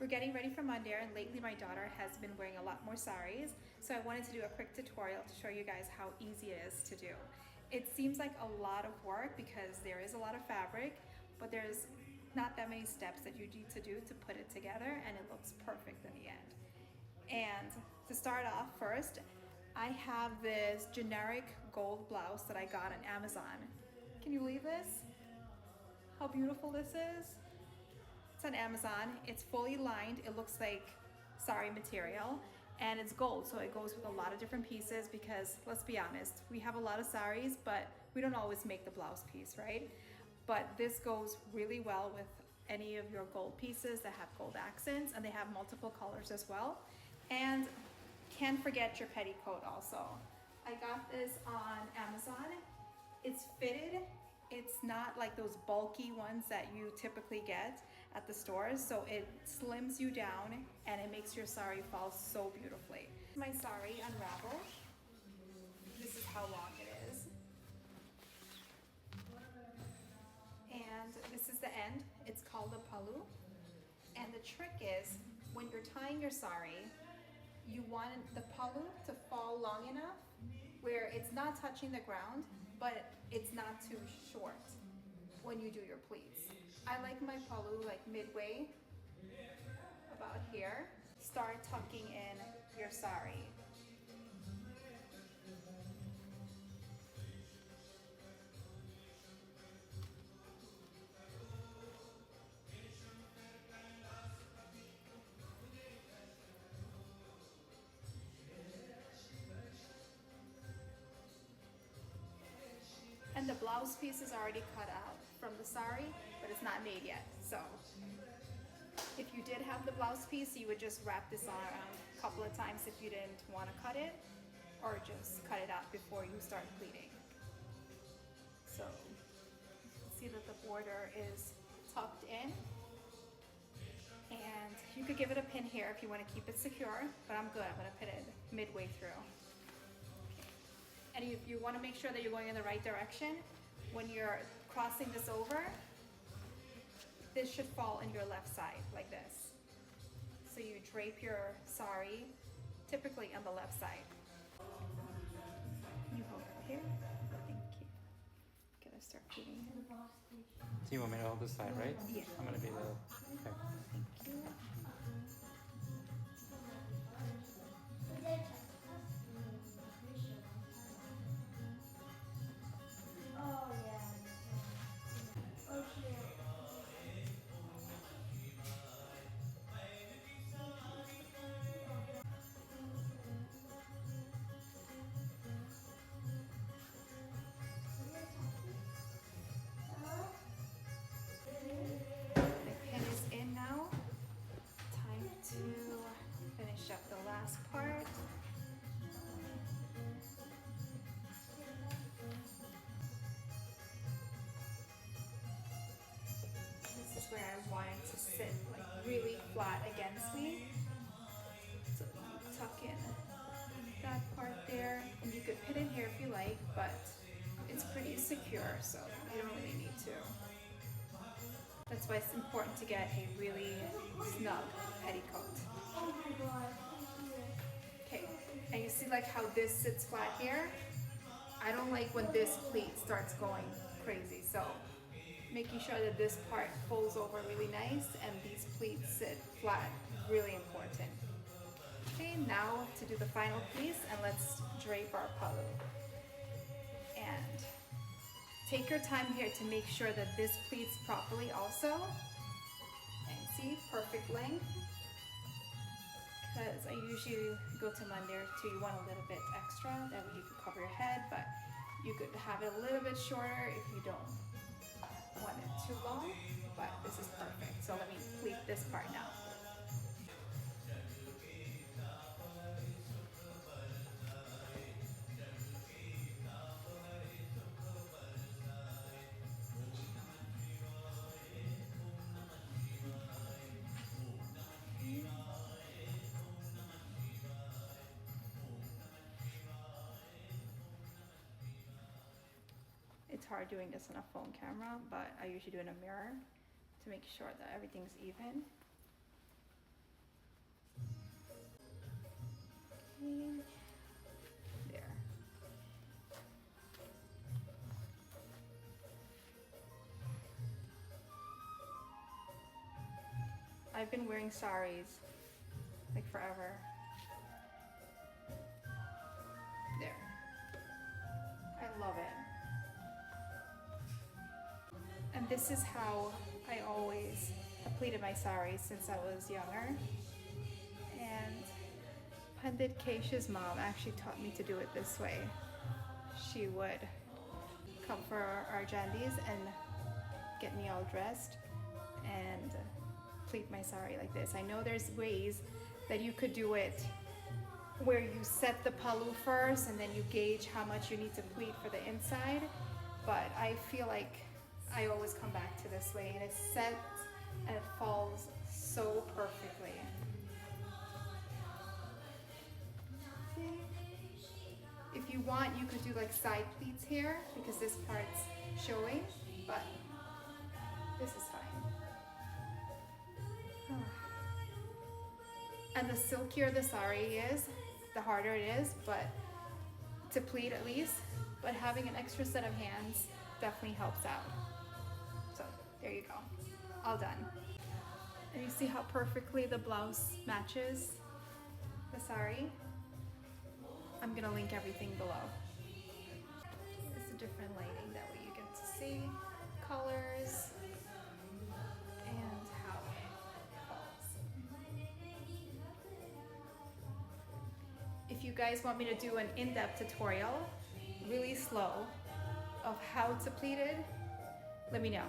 getting ready for Monday, and lately my daughter has been wearing a lot more saris, so I wanted to do a quick tutorial to show you guys how easy it is to do. It seems like a lot of work because there is a lot of fabric, but there's not that many steps that you need to do to put it together, and it looks perfect in the end. And to start off first, I have this generic gold blouse that I got on Amazon. Can you believe this? How beautiful this is? It's on Amazon. It's fully lined. It looks like sari material, and it's gold, so it goes with a lot of different pieces because, let's be honest, we have a lot of saris, but we don't always make the blouse piece, right? But this goes really well with any of your gold pieces that have gold accents, and they have multiple colors as well. And can't forget your petticoat also. I got this on Amazon. It's fitted. It's not like those bulky ones that you typically get at the stores, so it slims you down and it makes your sari fall so beautifully. My sari unraveled. This is how long it is. And this is the end. It's called a pallu. And the trick is, when you're tying your sari, you want the pallu to fall long enough where it's not touching the ground, but it's not too short when you do your pleats. I like my pallu like midway, about here. Start tucking in your sari. And the blouse piece is already cut out from the sari, but it's not made yet. So if you did have the blouse piece, you would just wrap this on around a couple of times if you didn't want to cut it, or just cut it out before you start pleating. So see that the border is tucked in, and you could give it a pin here if you want to keep it secure, but I'm good. I'm going to pin it midway through. And if you want to make sure that you're going in the right direction, when you're crossing this over, this should fall in your left side like this. So you drape your sari typically on the left side. You hold it here. Thank you. Gotta start pleating. So you want me to hold this side, right? Yeah. I'm gonna be the. Okay. Thank you. Oh yeah. Oh shit. The pin is in now. Time to finish up the last part. This is where I want it to sit like really flat against me. So you tuck in that part there, and you could pin it here if you like, but it's pretty secure, so you don't really need to. That's why it's important to get a really snug petticoat. Oh my god. Okay, and you see like how this sits flat here? I don't like when this pleat starts going crazy, so making sure that this part folds over really nice and these pleats sit flat, really important. Okay, now to do the final piece, and let's drape our pallu. And take your time here to make sure that this pleats properly also. And see, perfect length. Because I usually go to Monday or two, you want a little bit extra, that way you can cover your head, but you could have it a little bit shorter if you don't want it too long, but this is perfect. So let me pleat this part now. It's hard doing this on a phone camera, but I usually do it in a mirror to make sure that everything's even. I've been wearing saris like forever. There. I love it. And this is how I always have pleated my saris since I was younger. And Pandit Keisha's mom actually taught me to do it this way. She would come for our jandies and get me all dressed and pleat my sari like this. I know there's ways that you could do it where you set the pallu first and then you gauge how much you need to pleat for the inside, but I feel like I always come back to this way, and it sets and it falls so perfectly. If you want, you could do like side pleats here because this part's showing, but this is fine. And the silkier the sari is, the harder it is, but to pleat at least, but having an extra set of hands definitely helps out. So there you go, all done. And you see how perfectly the blouse matches the sari? I'm gonna link everything below. It's a different lighting, that way you get to see colors and how it falls. If you guys want me to do an in-depth tutorial, really slow, of how to pleat it, let me know.